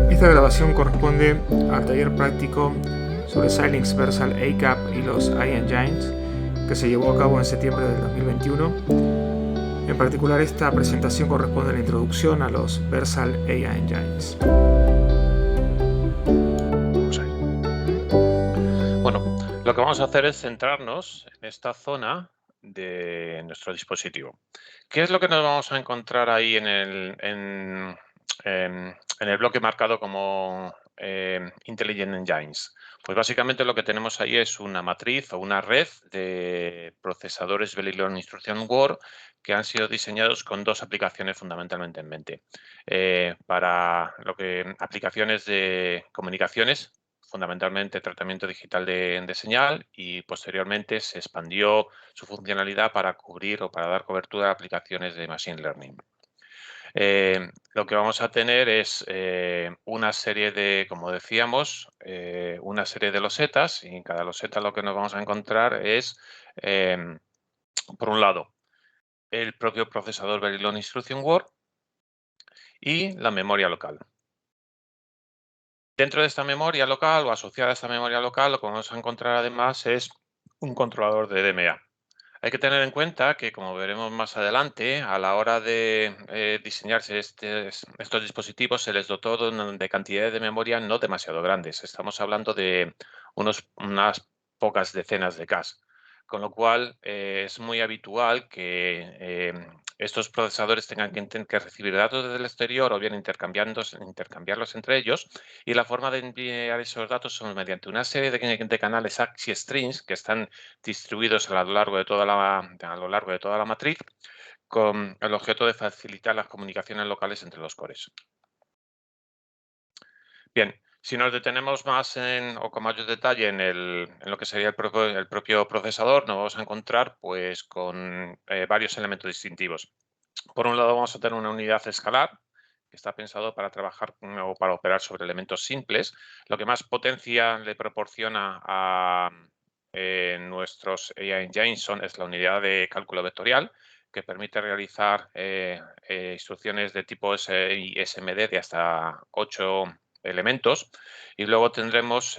Esta grabación corresponde al taller práctico sobre Xilinx Versal ACAP y los iEngines que se llevó a cabo en septiembre del 2021. En particular, esta presentación corresponde a la introducción a los Versal iEngines. Bueno, lo que vamos a hacer es centrarnos en esta zona de nuestro dispositivo. ¿Qué es lo que nos vamos a encontrar ahí en el bloque marcado como Intelligent Engines? Pues básicamente lo que tenemos ahí es una matriz o una red de procesadores Verilog Instruction Word que han sido diseñados con dos aplicaciones fundamentalmente en mente. Para aplicaciones de comunicaciones, fundamentalmente tratamiento digital de señal, y posteriormente se expandió su funcionalidad para cubrir o para dar cobertura a aplicaciones de Machine Learning. Lo que vamos a tener es una serie de, como decíamos, una serie de losetas, y en cada loseta lo que nos vamos a encontrar es, por un lado, el propio procesador Verilog Instruction Word y la memoria local. Dentro de esta memoria local o asociada a esta memoria local, lo que vamos a encontrar además es un controlador de DMA. Hay que tener en cuenta que, como veremos más adelante, a la hora de diseñarse estos dispositivos se les dotó de cantidades de memoria no demasiado grandes. Estamos hablando de unas pocas decenas de K. Con lo cual, es muy habitual que estos procesadores tengan que recibir datos desde el exterior o bien intercambiarlos entre ellos, y la forma de enviar esos datos son mediante una serie de canales AXI strings que están distribuidos a lo largo de toda la matriz, con el objeto de facilitar las comunicaciones locales entre los cores. Bien, si nos detenemos más o con mayor detalle en lo que sería el propio procesador, nos vamos a encontrar pues con varios elementos distintivos. Por un lado, vamos a tener una unidad escalar que está pensado para trabajar o para operar sobre elementos simples. Lo que más potencia le proporciona a nuestros AI Engines es la unidad de cálculo vectorial, que permite realizar instrucciones de tipo SMD de hasta 8 elementos. Y luego tendremos,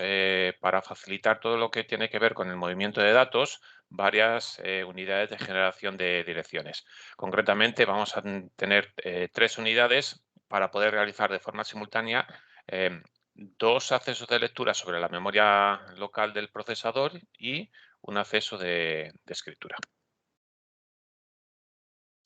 para facilitar todo lo que tiene que ver con el movimiento de datos, varias unidades de generación de direcciones. Concretamente, vamos a tener 3 unidades para poder realizar de forma simultánea 2 accesos de lectura sobre la memoria local del procesador y un acceso de escritura.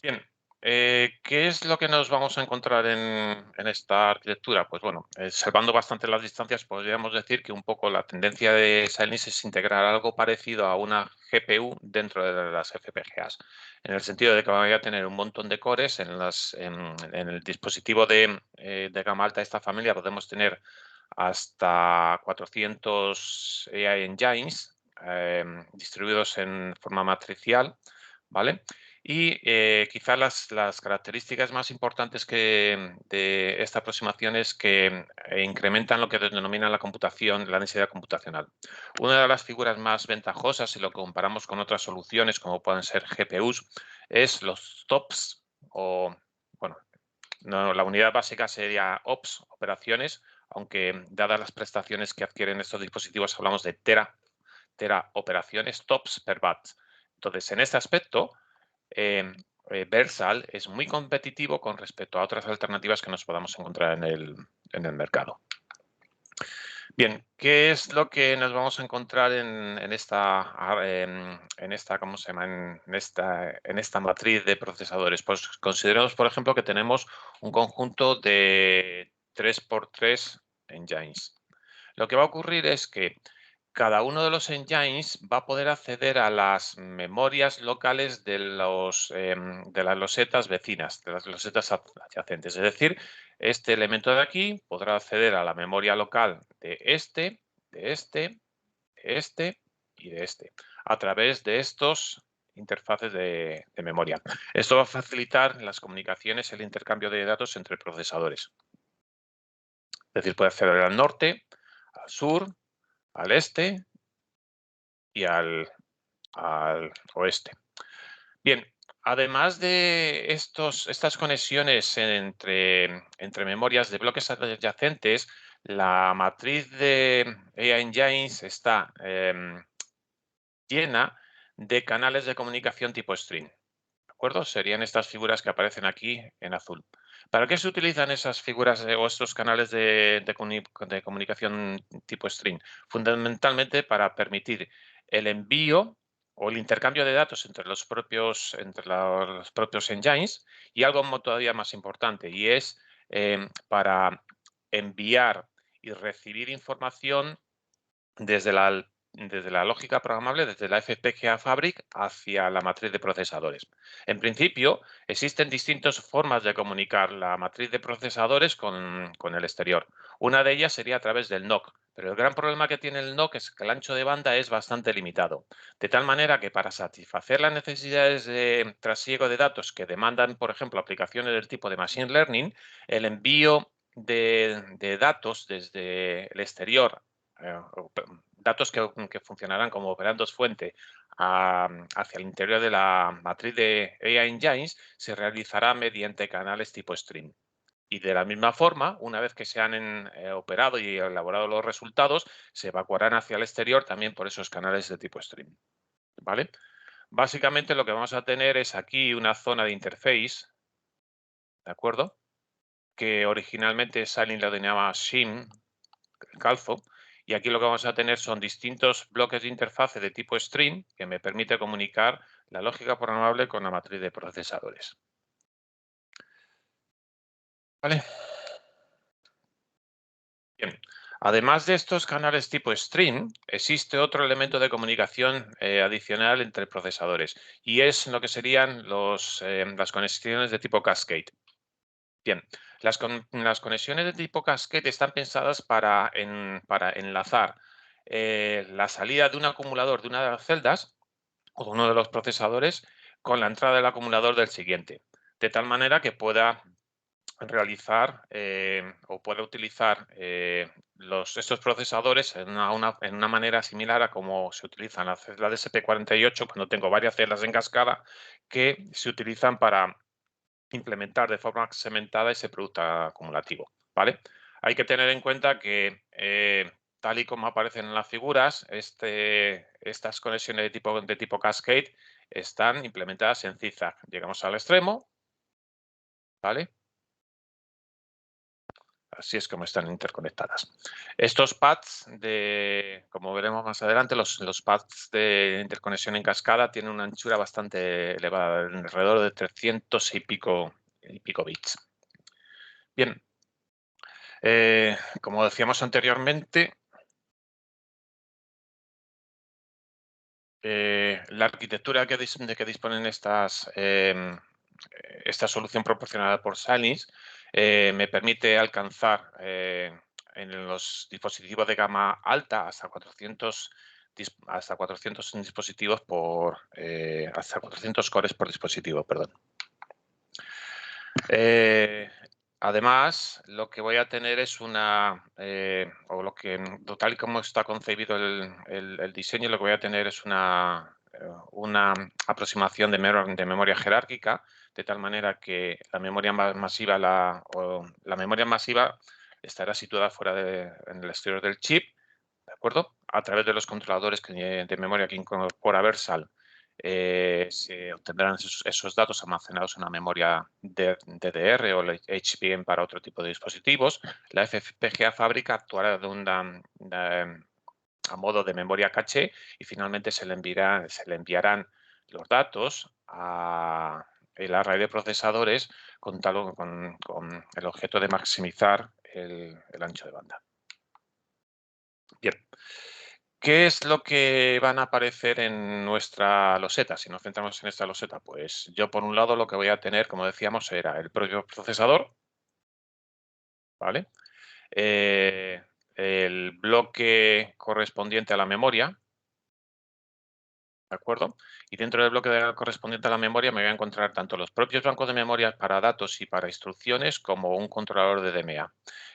Bien, ¿qué es lo que nos vamos a encontrar en esta arquitectura? Pues bueno, salvando bastante las distancias, podríamos decir que un poco la tendencia de Xilinx es integrar algo parecido a una GPU dentro de las FPGAs, en el sentido de que vaya a tener un montón de cores en el dispositivo de gama alta de esta familia. Podemos tener hasta 400 AI Engines distribuidos en forma matricial, ¿vale? Y quizá las características más importantes de esta aproximación es que incrementan lo que denominan la computación, la densidad computacional. Una de las figuras más ventajosas, si lo comparamos con otras soluciones como pueden ser GPUs, es los TOPS, o bueno, no, la unidad básica sería OPS, operaciones, aunque dadas las prestaciones que adquieren estos dispositivos hablamos de tera operaciones TOPS per watt. Entonces, en este aspecto, Versal es muy competitivo con respecto a otras alternativas que nos podamos encontrar en el mercado. Bien, ¿qué es lo que nos vamos a encontrar en esta, ¿cómo se llama? En esta matriz de procesadores? Pues consideremos, por ejemplo, que tenemos un conjunto de 3x3 engines. Lo que va a ocurrir es que cada uno de los engines va a poder acceder a las memorias locales de las losetas vecinas, de las losetas adyacentes. Es decir, este elemento de aquí podrá acceder a la memoria local de este, de este, de este y de este, a través de estos interfaces de memoria. Esto va a facilitar las comunicaciones y el intercambio de datos entre procesadores. Es decir, puede acceder al norte, al sur, al este y al oeste. Bien, Además de estas conexiones entre memorias de bloques adyacentes, la matriz de AI Engines está llena de canales de comunicación tipo string. ¿De acuerdo? Serían estas figuras que aparecen aquí en azul. ¿Para qué se utilizan esas figuras o estos canales de comunicación tipo string? Fundamentalmente para permitir el envío o el intercambio de datos entre los propios engines y algo todavía más importante, y es para enviar y recibir información desde la lógica programable, desde la FPGA Fabric hacia la matriz de procesadores. En principio, existen distintas formas de comunicar la matriz de procesadores con el exterior. Una de ellas sería a través del NOC, pero el gran problema que tiene el NOC es que el ancho de banda es bastante limitado, de tal manera que para satisfacer las necesidades de trasiego de datos que demandan, por ejemplo, aplicaciones del tipo de Machine Learning, el envío de datos desde el exterior, datos que funcionarán como operandos fuente hacia el interior de la matriz de AI Engines, se realizará mediante canales tipo string. Y de la misma forma, una vez que se han operado y elaborado los resultados, se evacuarán hacia el exterior también por esos canales de tipo string. ¿Vale? Básicamente lo que vamos a tener es aquí una zona de interface, ¿de acuerdo? Que originalmente Silent lo denominaba shim, calzo, y aquí lo que vamos a tener son distintos bloques de interfase de tipo string que me permite comunicar la lógica programable con la matriz de procesadores. ¿Vale? Bien. Además de estos canales tipo string, existe otro elemento de comunicación adicional entre procesadores, y es lo que serían las conexiones de tipo cascade. Bien, las conexiones de tipo cascade están pensadas para enlazar la salida de un acumulador de una de las celdas o de uno de los procesadores con la entrada del acumulador del siguiente, de tal manera que pueda realizar o pueda utilizar estos procesadores en una manera similar a como se utilizan las celdas de SP48 cuando tengo varias celdas en cascada que se utilizan para implementar de forma segmentada ese producto acumulativo, ¿vale? Hay que tener en cuenta que, tal y como aparecen en las figuras, estas conexiones de tipo cascade están implementadas en zigzag. Llegamos al extremo, ¿vale? Así es como están interconectadas. Estos pads, como veremos más adelante, los pads de interconexión en cascada tienen una anchura bastante elevada, alrededor de 300 y pico bits. Bien, como decíamos anteriormente, la arquitectura de que disponen esta solución proporcionada por Xilinx me permite alcanzar en los dispositivos de gama alta hasta 400 dispositivos hasta 400 cores por dispositivo, perdón. Además, lo que voy a tener es tal y como está concebido el diseño, lo que voy a tener es una aproximación de memoria jerárquica, de tal manera que la memoria masiva, la memoria masiva estará situada en el exterior del chip, ¿de acuerdo? A través de los controladores de memoria que incorpora Versal, se obtendrán esos datos almacenados en una memoria DDR o HBM para otro tipo de dispositivos. La FPGA fábrica actuará a modo de memoria caché y finalmente se le enviarán los datos a el array de procesadores con el objeto de maximizar el ancho de banda. Bien. ¿Qué es lo que van a aparecer en nuestra loseta? Si nos centramos en esta loseta, pues yo por un lado lo que voy a tener, como decíamos, era el propio procesador, ¿vale? El bloque correspondiente a la memoria, ¿de acuerdo? Y dentro del bloque correspondiente a la memoria me voy a encontrar tanto los propios bancos de memoria para datos y para instrucciones como un controlador de DMA.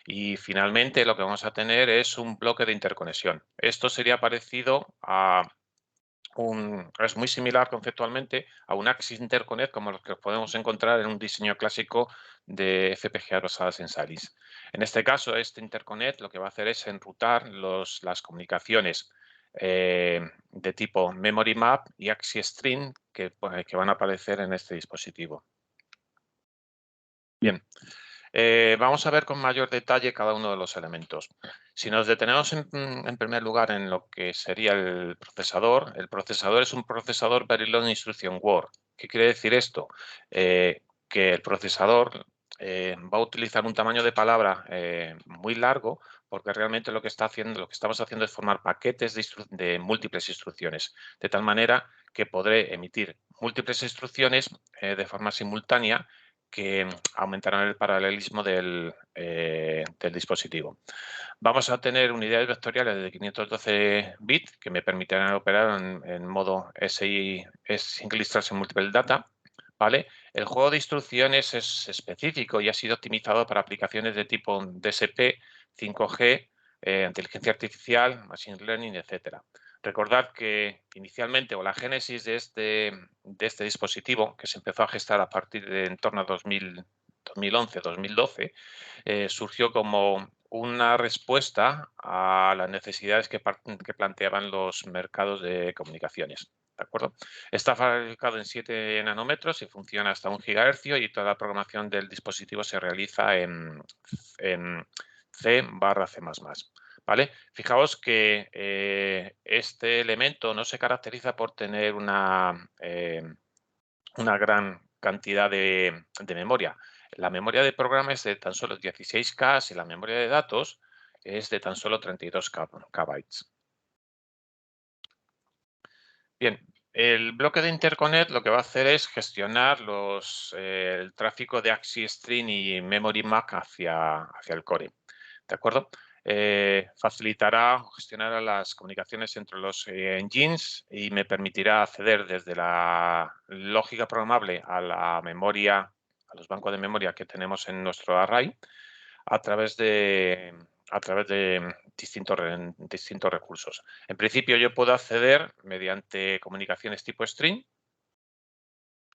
Y finalmente lo que vamos a tener es un bloque de interconexión. Esto sería parecido a es muy similar conceptualmente a un Axis Interconnect como los que podemos encontrar en un diseño clásico de FPGA basadas en Xilinx. En este caso, este Interconnect lo que va a hacer es enrutar las comunicaciones de tipo Memory Map y Axis String que van a aparecer en este dispositivo. Bien. Vamos a ver con mayor detalle cada uno de los elementos. Si nos detenemos en primer lugar en lo que sería el procesador es un procesador Very Long Instruction Word. ¿Qué quiere decir esto? Que el procesador va a utilizar un tamaño de palabra muy largo porque realmente lo que estamos haciendo es formar paquetes de múltiples instrucciones, de tal manera que podré emitir múltiples instrucciones de forma simultánea que aumentarán el paralelismo del dispositivo. Vamos a tener unidades vectoriales de 512 bits que me permitirán operar en modo Single Instruction Multiple Data. ¿Vale? El juego de instrucciones es específico y ha sido optimizado para aplicaciones de tipo DSP, 5G, inteligencia artificial, machine learning, etcétera. Recordad que inicialmente, o la génesis de este dispositivo, que se empezó a gestar a partir de en torno a 2011, 2012, surgió como una respuesta a las necesidades que planteaban los mercados de comunicaciones. ¿De acuerdo? Está fabricado en 7 nanómetros y funciona hasta 1 gigahercio y toda la programación del dispositivo se realiza en C/C++. ¿Vale? Fijaos que este elemento no se caracteriza por tener una gran cantidad de memoria. La memoria de programa es de tan solo 16K y la memoria de datos es de tan solo 32 KB. Bien, el bloque de Interconnect lo que va a hacer es gestionar el tráfico de Axis String y Memory Map hacia el core. ¿De acuerdo? Facilitará gestionar las comunicaciones entre los engines y me permitirá acceder desde la lógica programable a la memoria, a los bancos de memoria que tenemos en nuestro array a través de distintos recursos. En principio, yo puedo acceder mediante comunicaciones tipo string,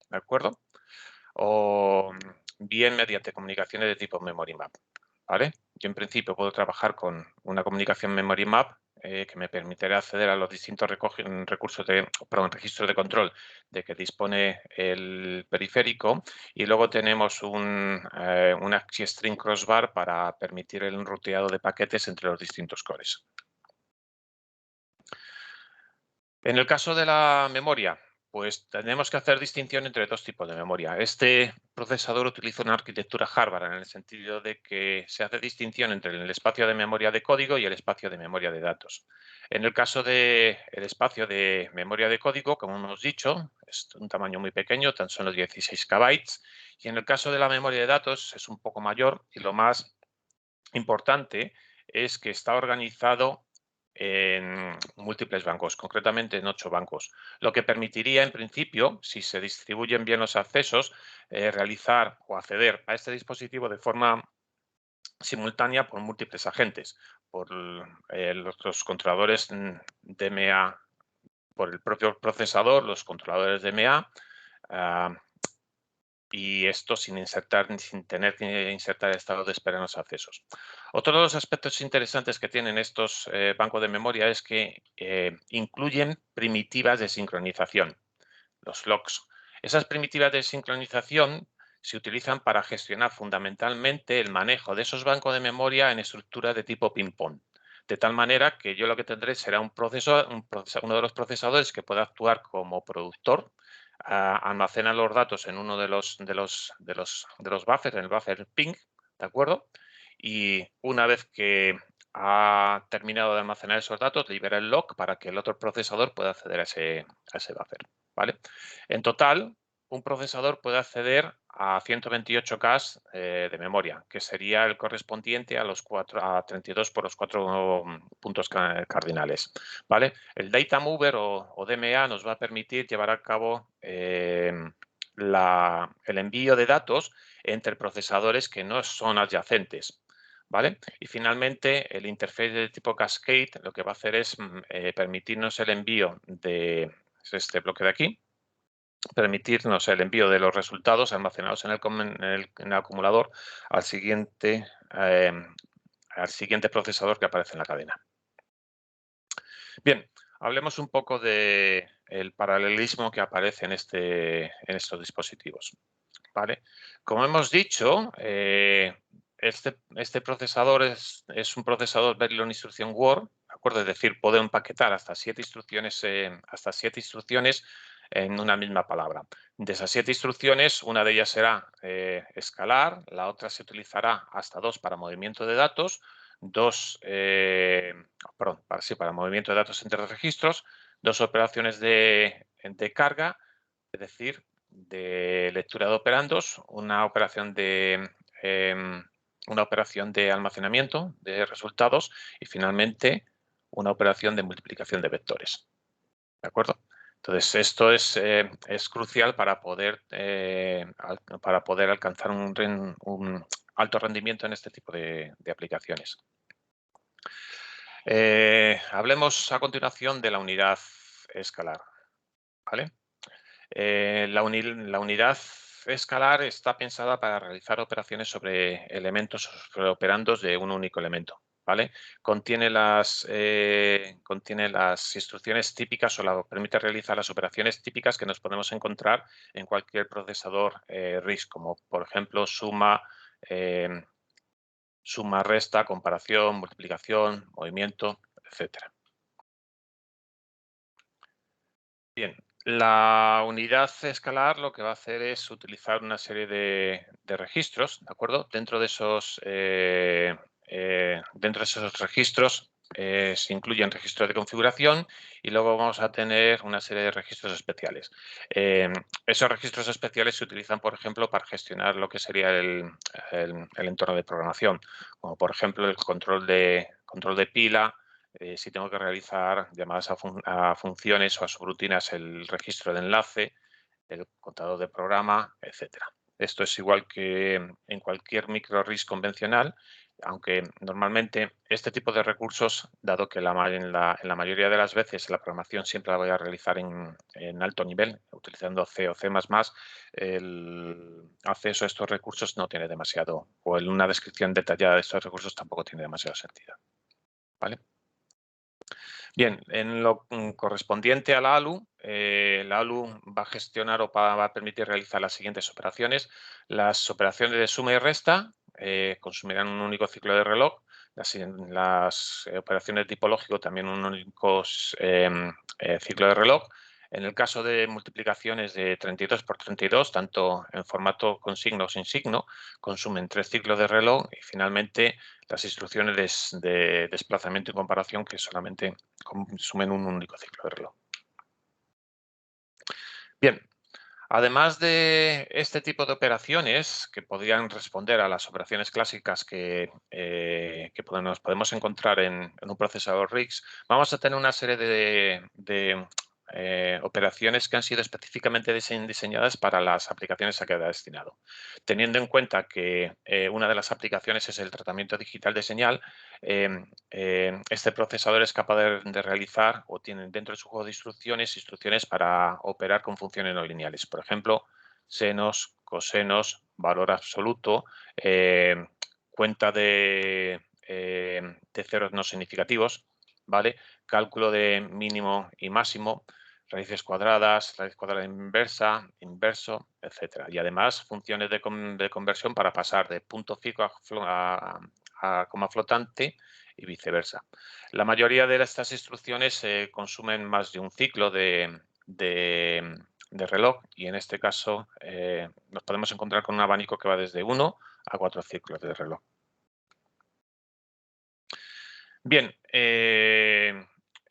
¿de acuerdo? O bien mediante comunicaciones de tipo memory map, ¿vale? Yo en principio puedo trabajar con una comunicación memory map que me permitirá acceder a los distintos registros de control de que dispone el periférico y luego tenemos un Axis String Crossbar para permitir el ruteado de paquetes entre los distintos cores. En el caso de la memoria, pues tenemos que hacer distinción entre dos tipos de memoria. Este procesador utiliza una arquitectura Harvard en el sentido de que se hace distinción entre el espacio de memoria de código y el espacio de memoria de datos. En el caso del espacio de memoria de código, como hemos dicho, es un tamaño muy pequeño, tan solo 16 KB. Y en el caso de la memoria de datos es un poco mayor y lo más importante es que está organizado en múltiples bancos, concretamente en 8 bancos, lo que permitiría, en principio, si se distribuyen bien los accesos, realizar o acceder a este dispositivo de forma simultánea por múltiples agentes, por los controladores DMA, por el propio procesador, los controladores DMA, y esto sin tener que insertar el estado de espera en los accesos. Otro de los aspectos interesantes que tienen estos bancos de memoria es que incluyen primitivas de sincronización, los locks. Esas primitivas de sincronización se utilizan para gestionar fundamentalmente el manejo de esos bancos de memoria en estructuras de tipo ping-pong. De tal manera que yo lo que tendré será uno de los procesadores que pueda actuar como productor, almacena los datos en uno de los buffers, en el buffer ping, ¿de acuerdo? Y una vez que ha terminado de almacenar esos datos, libera el lock para que el otro procesador pueda acceder a ese buffer, ¿vale? En total, un procesador puede acceder a 128K de memoria, que sería el correspondiente a 32 por los 4 puntos cardinales, ¿vale? El Data Mover o DMA nos va a permitir llevar a cabo el envío de datos entre procesadores que no son adyacentes, ¿vale? Y finalmente, el interface de tipo Cascade lo que va a hacer es permitirnos el envío de es este bloque de aquí, permitirnos el envío de los resultados almacenados en el acumulador al siguiente procesador que aparece en la cadena. Bien, hablemos un poco del paralelismo que aparece en estos dispositivos. ¿Vale? Como hemos dicho, este procesador es un procesador Verilog Instruction Word, ¿de acuerdo? Es decir, puede empaquetar hasta 7 instrucciones en una misma palabra. De esas 7 instrucciones, una de ellas será escalar, la otra se utilizará hasta 2 para movimiento de datos, para movimiento de datos entre registros, 2 operaciones de carga, es decir, de lectura de operandos, una operación de almacenamiento de resultados y finalmente una operación de multiplicación de vectores. ¿De acuerdo? Entonces, esto es crucial para poder alcanzar un alto rendimiento en este tipo de aplicaciones. Hablemos a continuación de la unidad escalar. ¿Vale? La unidad escalar está pensada para realizar operaciones sobre elementos o sobre operandos de un único elemento. ¿Vale? Contiene las instrucciones típicas o permite realizar las operaciones típicas que nos podemos encontrar en cualquier procesador RISC, como por ejemplo suma, resta, comparación, multiplicación, movimiento, etcétera. Bien, la unidad escalar lo que va a hacer es utilizar una serie de registros, ¿de acuerdo? Dentro de esos registros se incluyen registros de configuración y luego vamos a tener una serie de registros especiales. Esos registros especiales se utilizan, por ejemplo, para gestionar lo que sería el entorno de programación, como por ejemplo el control de pila. Si tengo que realizar llamadas a funciones o a subrutinas, el registro de enlace, el contador de programa, etcétera. Esto es igual que en cualquier microRISC convencional, aunque normalmente este tipo de recursos, dado que en la mayoría de las veces la programación siempre la voy a realizar en alto nivel, utilizando C o C++, el acceso a estos recursos no tiene demasiado, o una descripción detallada de estos recursos tampoco tiene demasiado sentido. ¿Vale? Bien, en lo correspondiente a la ALU va a gestionar o va a permitir realizar las siguientes operaciones. Las operaciones de suma y resta consumirán un único ciclo de reloj. Las operaciones de tipológico también un único ciclo de reloj. En el caso de multiplicaciones de 32 por 32, tanto en formato con signo o sin signo, consumen 3 ciclos de reloj y finalmente las instrucciones de desplazamiento y comparación que solamente consumen un único ciclo de reloj. Bien, además de este tipo de operaciones que podrían responder a las operaciones clásicas que nos podemos encontrar en un procesador RISC, vamos a tener una serie de operaciones que han sido específicamente diseñadas para las aplicaciones a que va destinado. Teniendo en cuenta que una de las aplicaciones es el tratamiento digital de señal, este procesador es capaz de realizar o tiene dentro de su juego de instrucciones para operar con funciones no lineales. Por ejemplo, senos, cosenos, valor absoluto, cuenta de ceros no significativos, ¿vale? Cálculo de mínimo y máximo, raíces cuadradas, raíz cuadrada inversa, inverso, etcétera. Y además funciones de conversión para pasar de punto fijo a coma flotante y viceversa. La mayoría de estas instrucciones consumen más de un ciclo de reloj y en este caso nos podemos encontrar con un abanico que va desde 1 a 4 ciclos de reloj. Bien,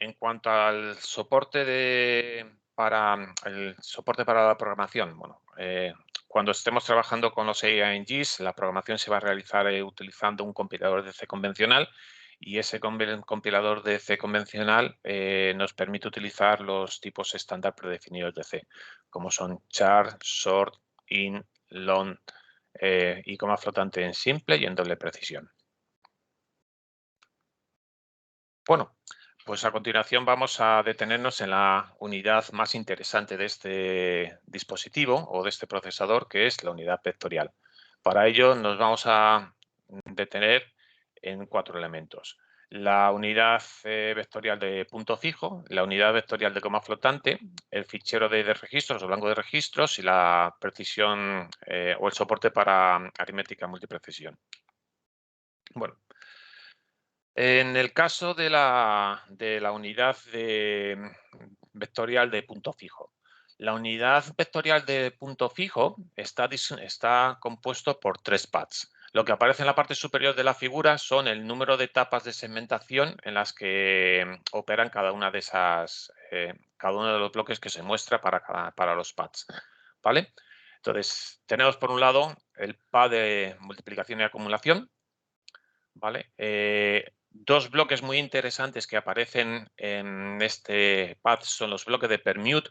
en cuanto al soporte para la programación, bueno, cuando estemos trabajando con los AINGs, la programación se va a realizar utilizando un compilador de C convencional y ese compilador de C convencional nos permite utilizar los tipos estándar predefinidos de C, como son char, sort, in, long y coma flotante en simple y en doble precisión. Bueno, Pues a continuación vamos a detenernos en la unidad más interesante de este dispositivo o de este procesador, que es la unidad vectorial. Para ello nos vamos a detener en 4 elementos. La unidad vectorial de punto fijo, la unidad vectorial de coma flotante, el fichero de registros o blanco de registros y la precisión o el soporte para aritmética multiprecisión. Bueno, en el caso de la unidad vectorial de punto fijo, la unidad vectorial de punto fijo está compuesto por 3 pads. Lo que aparece en la parte superior de la figura son el número de etapas de segmentación en las que operan cada una de esas, cada uno de los bloques que se muestra para los pads, ¿vale? Entonces, tenemos por un lado el pad de multiplicación y acumulación, ¿vale? Dos bloques muy interesantes que aparecen en este path son los bloques de permute,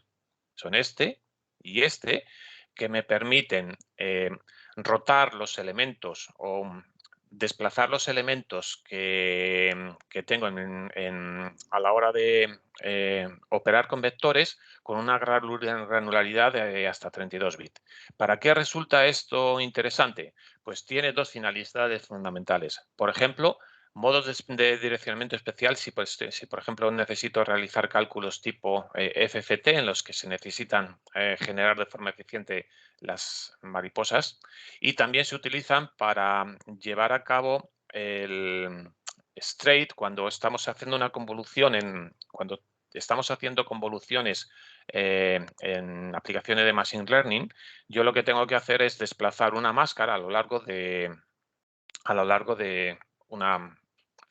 son este y este, que me permiten rotar los elementos o desplazar los elementos que tengo a la hora de operar con vectores con una granularidad de hasta 32 bits. ¿Para qué resulta esto interesante? Pues tiene dos finalidades fundamentales. Por ejemplo, modos de direccionamiento especial, si por ejemplo necesito realizar cálculos tipo FFT en los que se necesitan generar de forma eficiente las mariposas, y también se utilizan para llevar a cabo el straight cuando estamos haciendo una convolución cuando estamos haciendo convoluciones en aplicaciones de Machine Learning. Yo lo que tengo que hacer es desplazar una máscara a lo largo de una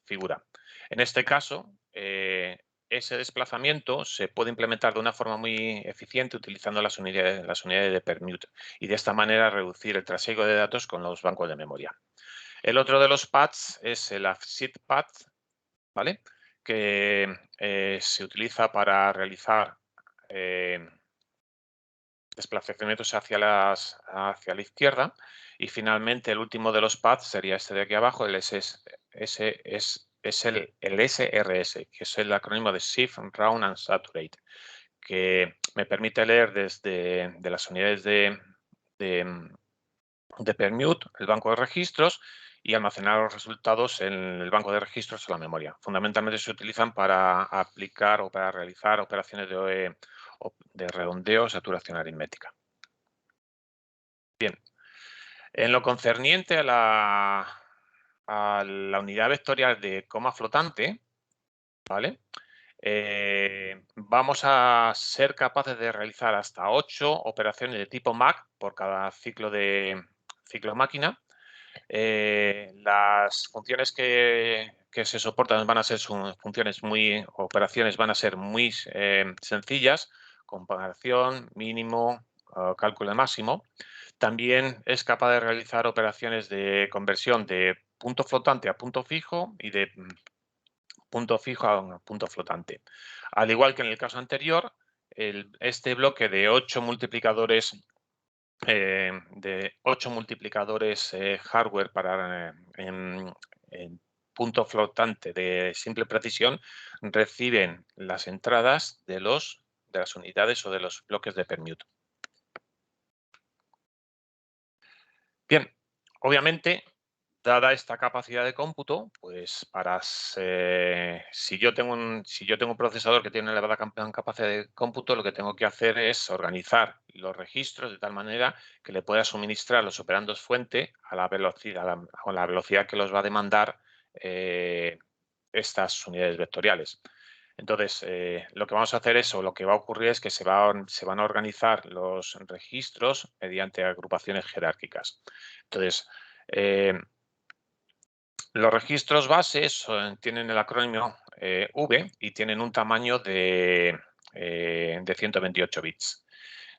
figura. En este caso, ese desplazamiento se puede implementar de una forma muy eficiente utilizando las unidades de permute y de esta manera reducir el trasiego de datos con los bancos de memoria. El otro de los pads es el AFSIT pad, ¿vale? Que se utiliza para realizar desplazamientos hacia la izquierda, y finalmente el último de los paths sería este de aquí abajo, el SRS, que es el acrónimo de Shift, Round and Saturate, que me permite leer desde las unidades de permute, el banco de registros, y almacenar los resultados en el banco de registros o la memoria. Fundamentalmente se utilizan para aplicar o para realizar operaciones de redondeo, saturación aritmética. Bien, en lo concerniente a la unidad vectorial de coma flotante, ¿vale? Vamos a ser capaces de realizar hasta 8 operaciones de tipo MAC por cada ciclo máquina. Las funciones que se soportan van a ser operaciones van a ser muy sencillas: comparación, mínimo, cálculo de máximo. También es capaz de realizar operaciones de conversión de punto flotante a punto fijo y de punto fijo a punto flotante. Al igual que en el caso anterior, este bloque de 8 multiplicadores hardware para en punto flotante de simple precisión reciben las entradas de las unidades o de los bloques de permute. Bien, obviamente, dada esta capacidad de cómputo, pues si yo tengo un procesador que tiene una elevada capacidad de cómputo, lo que tengo que hacer es organizar los registros de tal manera que le pueda suministrar los operandos fuente a la velocidad que los va a demandar estas unidades vectoriales. Entonces, lo que vamos a hacer es, o lo que va a ocurrir es que se van a organizar los registros mediante agrupaciones jerárquicas. Entonces, los registros bases tienen el acrónimo V y tienen un tamaño de 128 bits.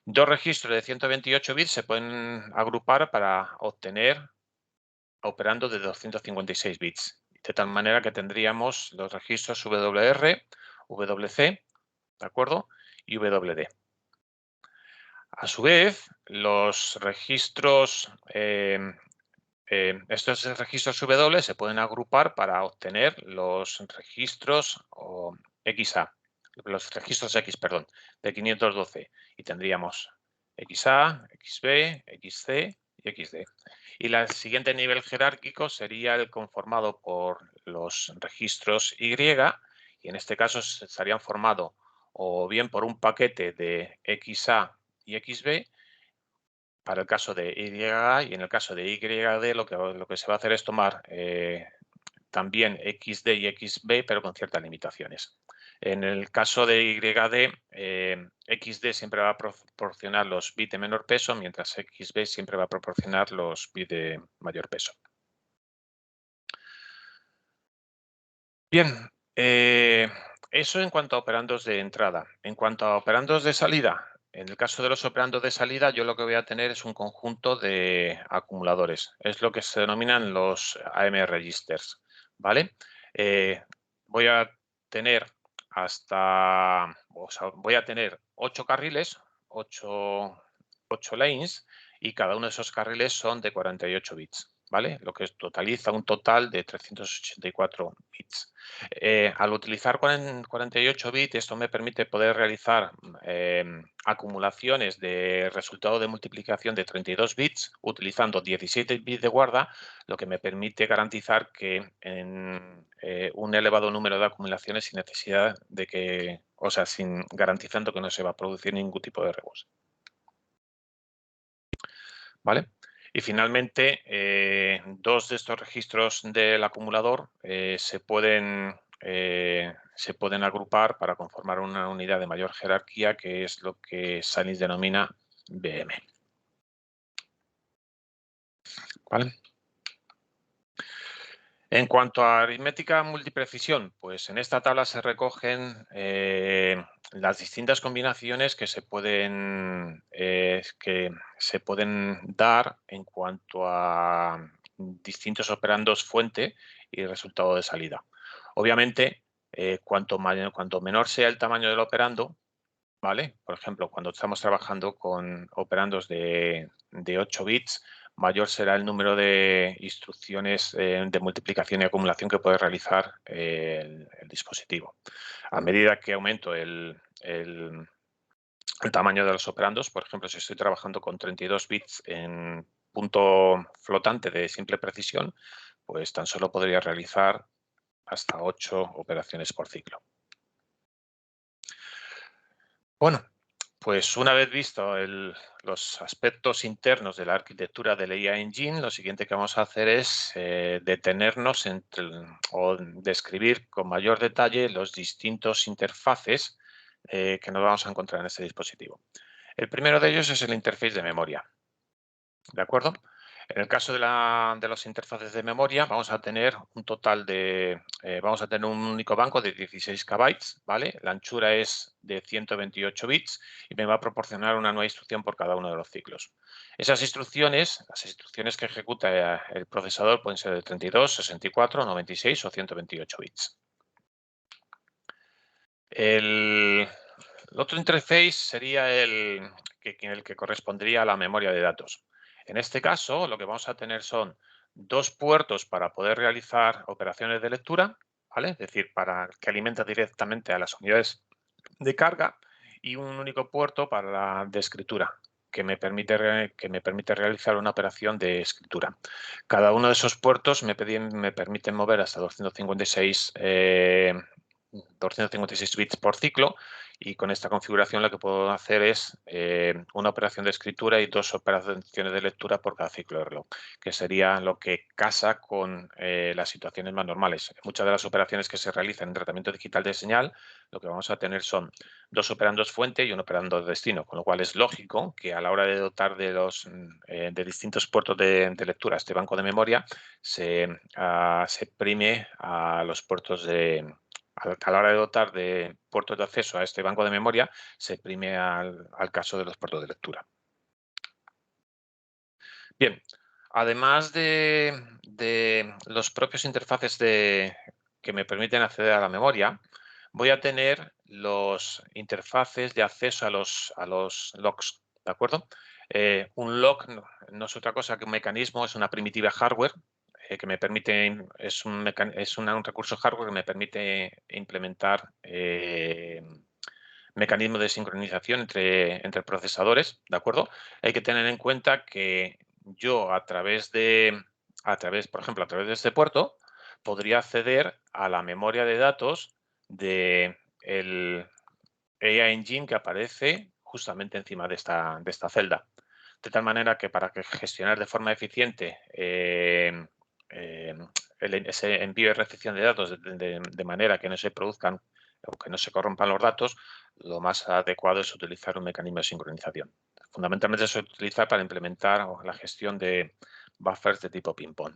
Dos registros de 128 bits se pueden agrupar para obtener operando de 256 bits. De tal manera que tendríamos los registros WR, WC, ¿de acuerdo? Y WD. A su vez, los registros, estos registros W se pueden agrupar para obtener los registros XA, los registros X, perdón, de 512 y tendríamos XA, XB, XC y XD. Y el siguiente nivel jerárquico sería el conformado por los registros Y, y en este caso estarían formados o bien por un paquete de XA y XB para el caso de YA, y en el caso de YD lo que se va a hacer es tomar también XD y XB, pero con ciertas limitaciones. En el caso de YD, XD siempre va a proporcionar los bits de menor peso, mientras XB siempre va a proporcionar los bits de mayor peso. Bien, eso en cuanto a operandos de entrada. En cuanto a operandos de salida, en el caso de los operandos de salida, yo lo que voy a tener es un conjunto de acumuladores. Es lo que se denominan los AM registers, ¿vale? Voy a tener voy a tener 8 carriles, 8 lanes, y cada uno de esos carriles son de 48 bits, ¿vale? Lo que totaliza un total de 384 bits. Al utilizar 48 bits, esto me permite poder realizar acumulaciones de resultado de multiplicación de 32 bits utilizando 17 bits de guarda, lo que me permite garantizar que en un elevado número de acumulaciones sin necesidad de que, o sea, garantizando que no se va a producir ningún tipo de rebus. ¿Vale? Y finalmente, dos de estos registros del acumulador se pueden agrupar para conformar una unidad de mayor jerarquía, que es lo que Salinas denomina BM. ¿Vale? En cuanto a aritmética multiprecisión, pues en esta tabla se recogen las distintas combinaciones que se pueden dar en cuanto a distintos operandos fuente y resultado de salida. Obviamente, cuanto menor sea el tamaño del operando, ¿vale? Por ejemplo, cuando estamos trabajando con operandos de 8 bits, mayor será el número de instrucciones de multiplicación y acumulación que puede realizar el dispositivo. A medida que aumento el tamaño de los operandos, por ejemplo, si estoy trabajando con 32 bits en punto flotante de simple precisión, pues tan solo podría realizar hasta 8 operaciones por ciclo. Bueno, pues una vez visto los aspectos internos de la arquitectura del AI Engine, lo siguiente que vamos a hacer es detenernos o describir con mayor detalle los distintos interfaces que nos vamos a encontrar en este dispositivo. El primero de ellos es el interface de memoria. ¿De acuerdo? En el caso de los interfaces de memoria, vamos a tener un total de, vamos a tener un único banco de 16 KB, ¿vale? La anchura es de 128 bits y me va a proporcionar una nueva instrucción por cada uno de los ciclos. Esas instrucciones, las instrucciones que ejecuta el procesador pueden ser de 32, 64, 96 o 128 bits. El otro interface sería el que correspondería a la memoria de datos. En este caso, lo que vamos a tener son dos puertos para poder realizar operaciones de lectura, ¿vale? Es decir, que alimenta directamente a las unidades de carga, y un único puerto para la de escritura, que me permite realizar una operación de escritura. Cada uno de esos puertos me permiten mover hasta 256 bits por ciclo, y con esta configuración lo que puedo hacer es una operación de escritura y dos operaciones de lectura por cada ciclo de reloj, que sería lo que casa con las situaciones más normales. Muchas de las operaciones que se realizan en tratamiento digital de señal, lo que vamos a tener son dos operandos fuente y un operando de destino, con lo cual es lógico que a la hora de dotar de distintos puertos de lectura este banco de memoria se prime a los puertos a la hora de dotar de puertos de acceso a este banco de memoria, se prime al caso de los puertos de lectura. Bien, además de los propios interfaces que me permiten acceder a la memoria, voy a tener los interfaces de acceso a los logs, ¿de acuerdo? Un log no es otra cosa que un mecanismo, es una primitiva hardware que me permite, es un recurso hardware que me permite implementar mecanismos de sincronización entre procesadores, ¿de acuerdo? Hay que tener en cuenta que yo por ejemplo, a través de este puerto, podría acceder a la memoria de datos del AI Engine que aparece justamente encima de esta celda. De tal manera que para gestionar de forma eficiente ese envío y recepción de datos de manera que no se produzcan o que no se corrompan los datos, lo más adecuado es utilizar un mecanismo de sincronización. Fundamentalmente se utiliza para implementar la gestión de buffers de tipo ping-pong.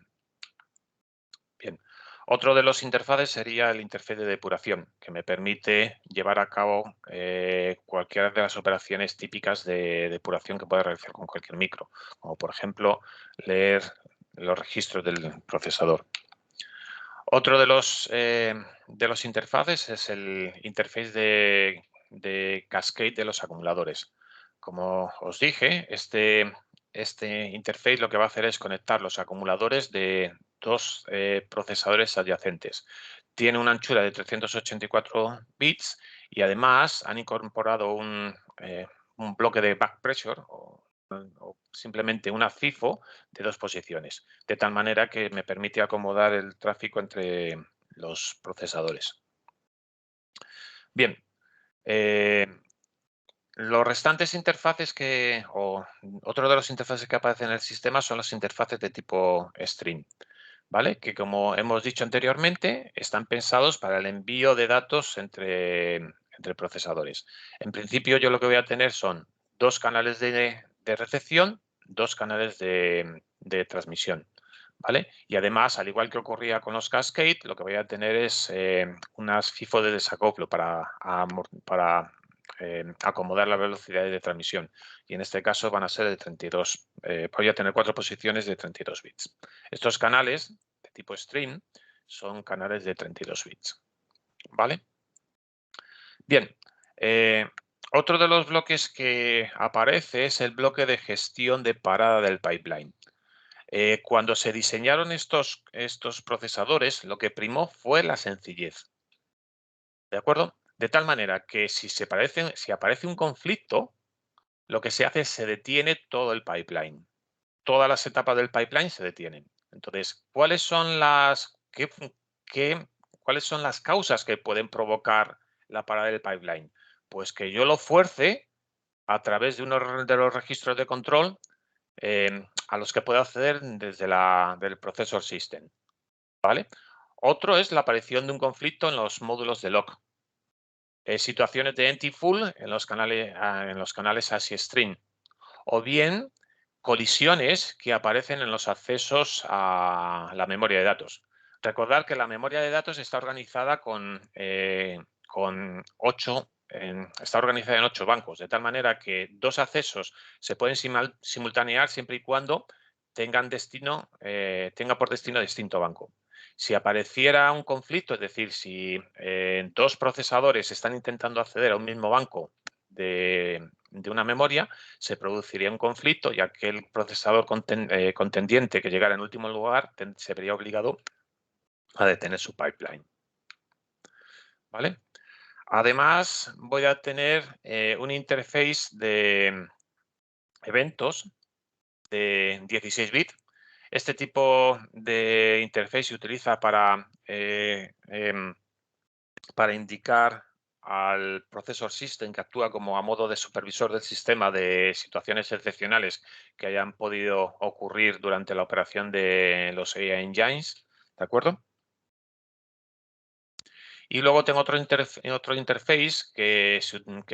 Bien. Otro de los interfaces sería el interfaz de depuración, que me permite llevar a cabo cualquiera de las operaciones típicas de depuración que pueda realizar con cualquier micro, como por ejemplo leer los registros del procesador. Otro de los interfaces es el interface de cascade de los acumuladores. Como os dije, este interface lo que va a hacer es conectar los acumuladores de dos procesadores adyacentes. Tiene una anchura de 384 bits y además han incorporado un bloque de back pressure o simplemente una FIFO de 2 posiciones, de tal manera que me permite acomodar el tráfico entre los procesadores. Bien, los restantes interfaces otro de los interfaces que aparecen en el sistema son las interfaces de tipo string, ¿vale? Que como hemos dicho anteriormente, están pensados para el envío de datos entre procesadores. En principio, yo lo que voy a tener son 2 canales de recepción, 2 canales de transmisión, ¿vale? Y además, al igual que ocurría con los Cascade, lo que voy a tener es unas FIFO de desacoplo para acomodar la velocidad de transmisión. Y en este caso van a ser de 32, voy a tener 4 posiciones de 32 bits. Estos canales de tipo string son canales de 32 bits, ¿vale? Bien, otro de los bloques que aparece es el bloque de gestión de parada del pipeline. Cuando se diseñaron estos procesadores, lo que primó fue la sencillez, ¿de acuerdo? De tal manera que si aparece un conflicto, lo que se hace es se detiene todo el pipeline. Todas las etapas del pipeline se detienen. Entonces, ¿cuáles son las causas que pueden provocar la parada del pipeline? Pues que yo lo fuerce a través de uno de los registros de control a los que puedo acceder desde del processor system, ¿vale? Otro es la aparición de un conflicto en los módulos de lock. Situaciones de empty full en los canales ASI string. O bien colisiones que aparecen en los accesos a la memoria de datos. Recordad que la memoria de datos está organizada está organizada en 8 bancos, de tal manera que 2 accesos se pueden simultanear siempre y cuando tenga por destino distinto banco. Si apareciera un conflicto, es decir, si 2 procesadores están intentando acceder a un mismo banco de una memoria, se produciría un conflicto y aquel procesador contendiente que llegara en último lugar se vería obligado a detener su pipeline, ¿vale? Además, voy a tener un interface de eventos de 16 bits. Este tipo de interface se utiliza para indicar al processor system, que actúa como a modo de supervisor del sistema de situaciones excepcionales que hayan podido ocurrir durante la operación de los AI Engines, ¿de acuerdo? Y luego tengo otro interface que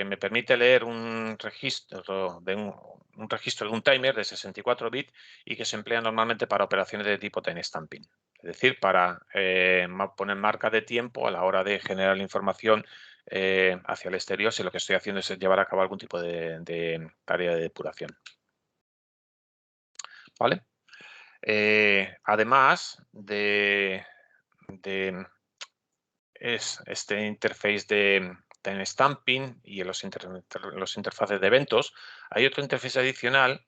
me permite leer un registro de un timer de 64 bits y que se emplea normalmente para operaciones de tipo timestamping. Es decir, para poner marca de tiempo a la hora de generar la información hacia el exterior si lo que estoy haciendo es llevar a cabo algún tipo de tarea de depuración. ¿Vale? Además es este interface de timestamping y en los interfaces de eventos, hay otro interface adicional,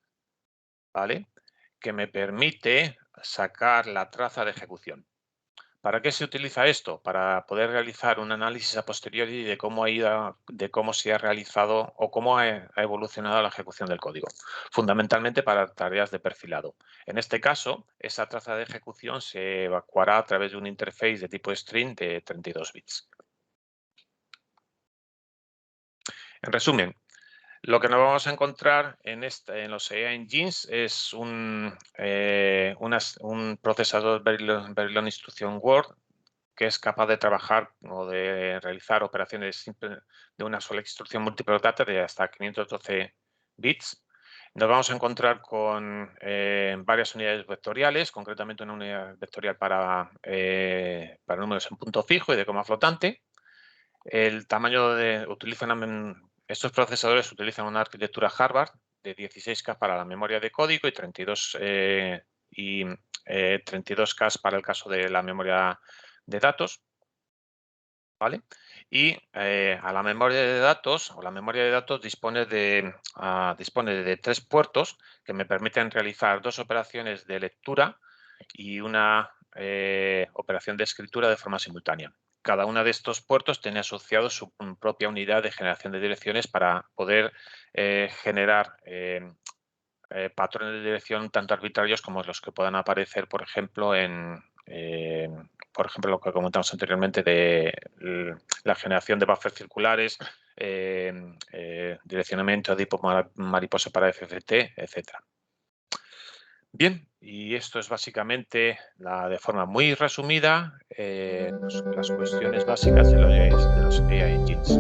¿vale? Que me permite sacar la traza de ejecución. ¿Para qué se utiliza esto? Para poder realizar un análisis a posteriori de cómo se ha realizado o cómo ha evolucionado la ejecución del código, fundamentalmente para tareas de perfilado. En este caso, esa traza de ejecución se evacuará a través de un interface de tipo string de 32 bits. En resumen, lo que nos vamos a encontrar en los AI Engines es un procesador Verilog Instruction Word que es capaz de trabajar o de realizar operaciones de una sola instrucción múltiple data de hasta 512 bits. Nos vamos a encontrar con varias unidades vectoriales, concretamente una unidad vectorial para números en punto fijo y de coma flotante. El tamaño estos procesadores utilizan una arquitectura Harvard de 16K para la memoria de código y 32K para el caso de la memoria de datos, ¿vale? Y a la memoria de datos dispone de 3 puertos que me permiten realizar 2 operaciones de lectura y una operación de escritura de forma simultánea. Cada uno de estos puertos tiene asociado su propia unidad de generación de direcciones para poder generar patrones de dirección tanto arbitrarios como los que puedan aparecer, por ejemplo, lo que comentamos anteriormente de la generación de buffers circulares, direccionamiento de tipo mariposa para FFT, etc. Bien, y esto es básicamente, de forma muy resumida, las cuestiones básicas de los AI Engines.